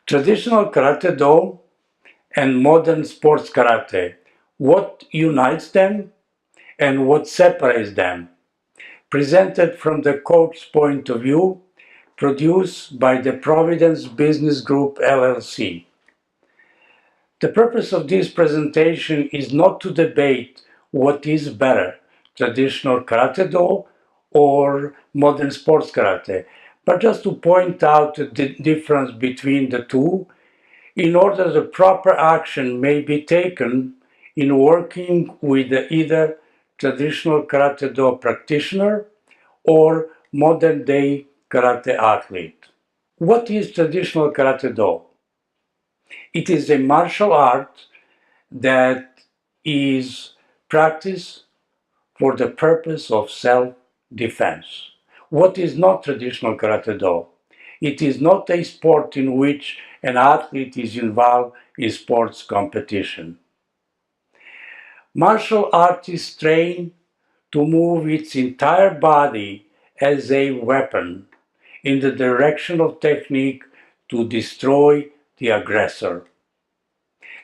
Traditional Karate Do and modern sports karate. What unites them and what separates them? Presented from the coach's point of view, produced by the Providence Business Group LLC. The purpose of this presentation is not to debate what is better, traditional karate do or modern sports karate, but just to point out the difference between the two in order the proper action may be taken in working with either traditional karate do practitioner or modern day karate athlete. What is traditional karate do? It is a martial art that is practiced for the purpose of self-defense. What is not traditional karate do? It is not a sport in which an athlete is involved in sports competition. Martial artists train to move its entire body as a weapon in the direction of technique to destroy the aggressor.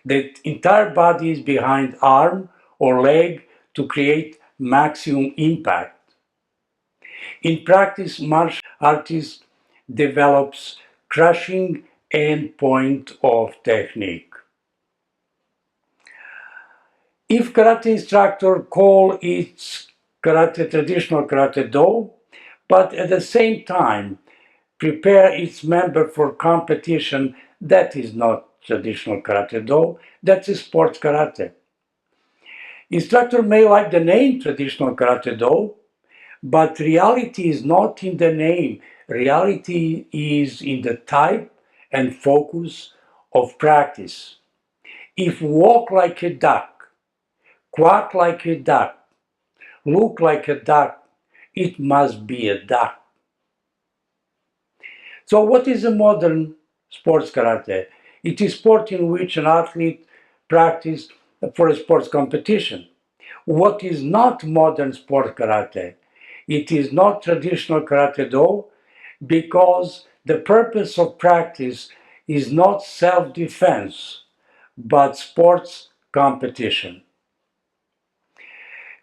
The entire body is behind arm or leg to create maximum impact. In practice, martial artist develops crushing endpoint of technique. If karate instructor call it traditional karate do, but at the same time prepare its member for competition, that is not traditional karate do, that's a sports karate. Instructor may like the name traditional karate do, but reality is not in the name. Reality is in the type and focus of practice. If walk like a duck, quack like a duck, look like a duck, it must be a duck. So what is a modern sports karate? It is sport in which an athlete practices for a sports competition. What is not modern sport karate? It is not traditional karate do because the purpose of practice is not self-defense, but sports competition.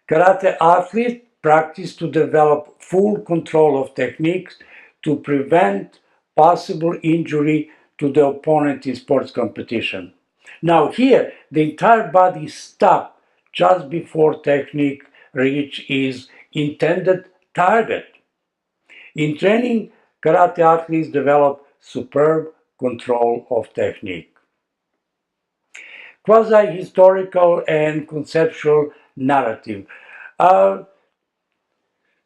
Karate athletes practice to develop full control of techniques to prevent possible injury to the opponent in sports competition. Now here, the entire body stops just before technique reach its intended target. In training, karate athletes develop superb control of technique. Quasi-historical and conceptual narrative.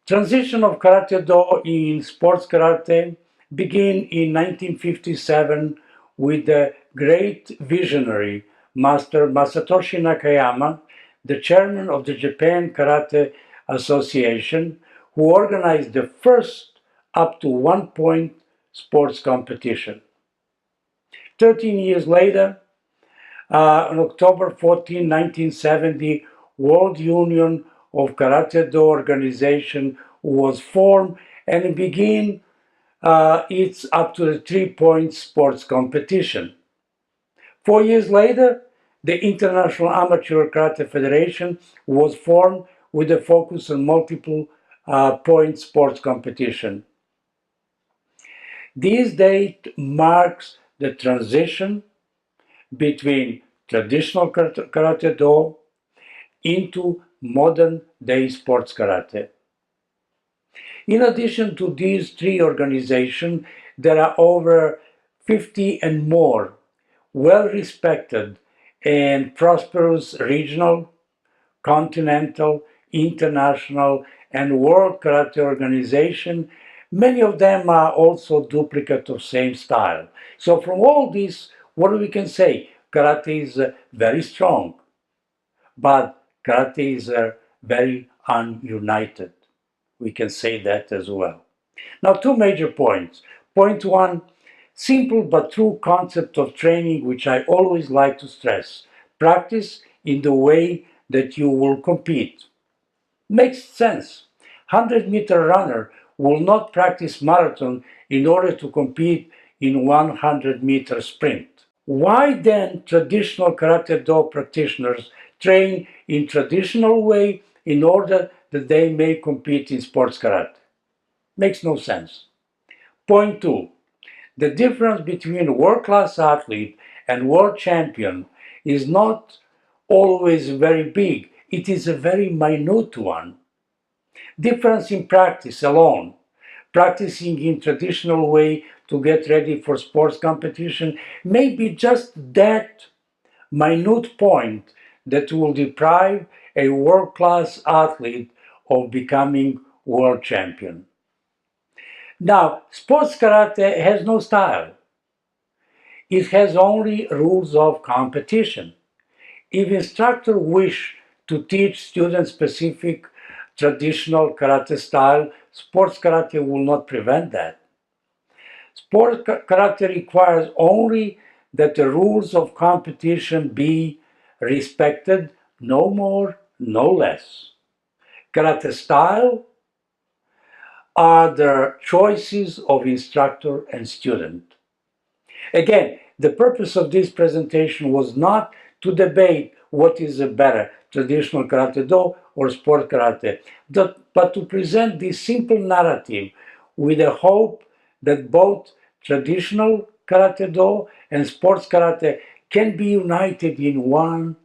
Transition of karate do in sports karate began in 1957 with the great visionary master Masatoshi Nakayama, the chairman of the Japan Karate Association, who organized the first up to 1 point sports competition. 13 years later, on October 14, 1970, World Union of Karate Do organization was formed and began its up to the 3 point sports competition. 4 years later, the International Amateur Karate Federation was formed with a focus on multiple point sports competition. This date marks the transition between traditional karate do into modern day sports karate. In addition to these three organizations, there are over 50 and more well-respected and prosperous regional, continental, international, and world karate organizations. Many of them are also duplicates of same style. So from all this, what we can say? Karate is very strong, but karate is very ununited. We can say that as well. Now, two major points. Point one, simple but true concept of training, which I always like to stress. Practice in the way that you will compete. Makes sense. 100-meter runner will not practice marathon in order to compete in 100-meter sprint. Why then traditional Karate Do practitioners train in traditional way in order that they may compete in sports karate? Makes no sense. Point 2. The difference between a world-class athlete and world champion is not always very big. It is a very minute one. Difference in practice alone. Practicing in traditional way to get ready for sports competition may be just that minute point that will deprive a world-class athlete of becoming world champion. Now, sports karate has no style. It has only rules of competition. If instructor wish to teach students specific traditional karate style, sports karate will not prevent that. Sports karate requires only that the rules of competition be respected, no more, no less. Karate style are the choices of instructor and student. Again, the purpose of this presentation was not to debate what is a better, traditional karate do or sport karate, but to present this simple narrative with the hope that both traditional karate do and sports karate can be united in one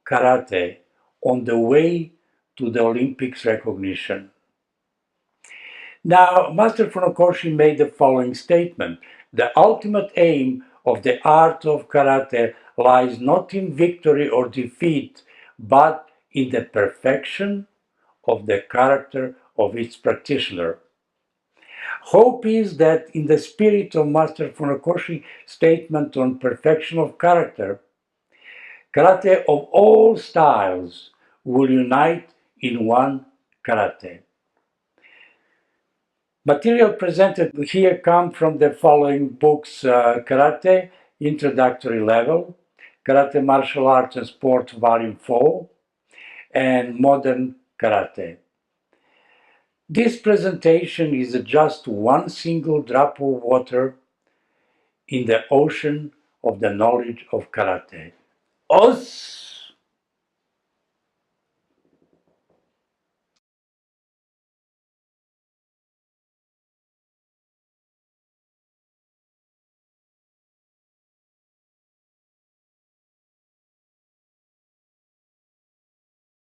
karate on the way to the Olympics recognition. Now, Master Funakoshi made the following statement: the ultimate aim of the art of karate lies not in victory or defeat, but in the perfection of the character of its practitioner. Hope is that in the spirit of Master Funakoshi's statement on perfection of character, karate of all styles will unite in one karate. Material presented here come from the following books: Karate, Introductory Level, Karate Martial Arts and Sport Volume 4, and Modern Karate. This presentation is just one single drop of water in the ocean of the knowledge of karate. Os!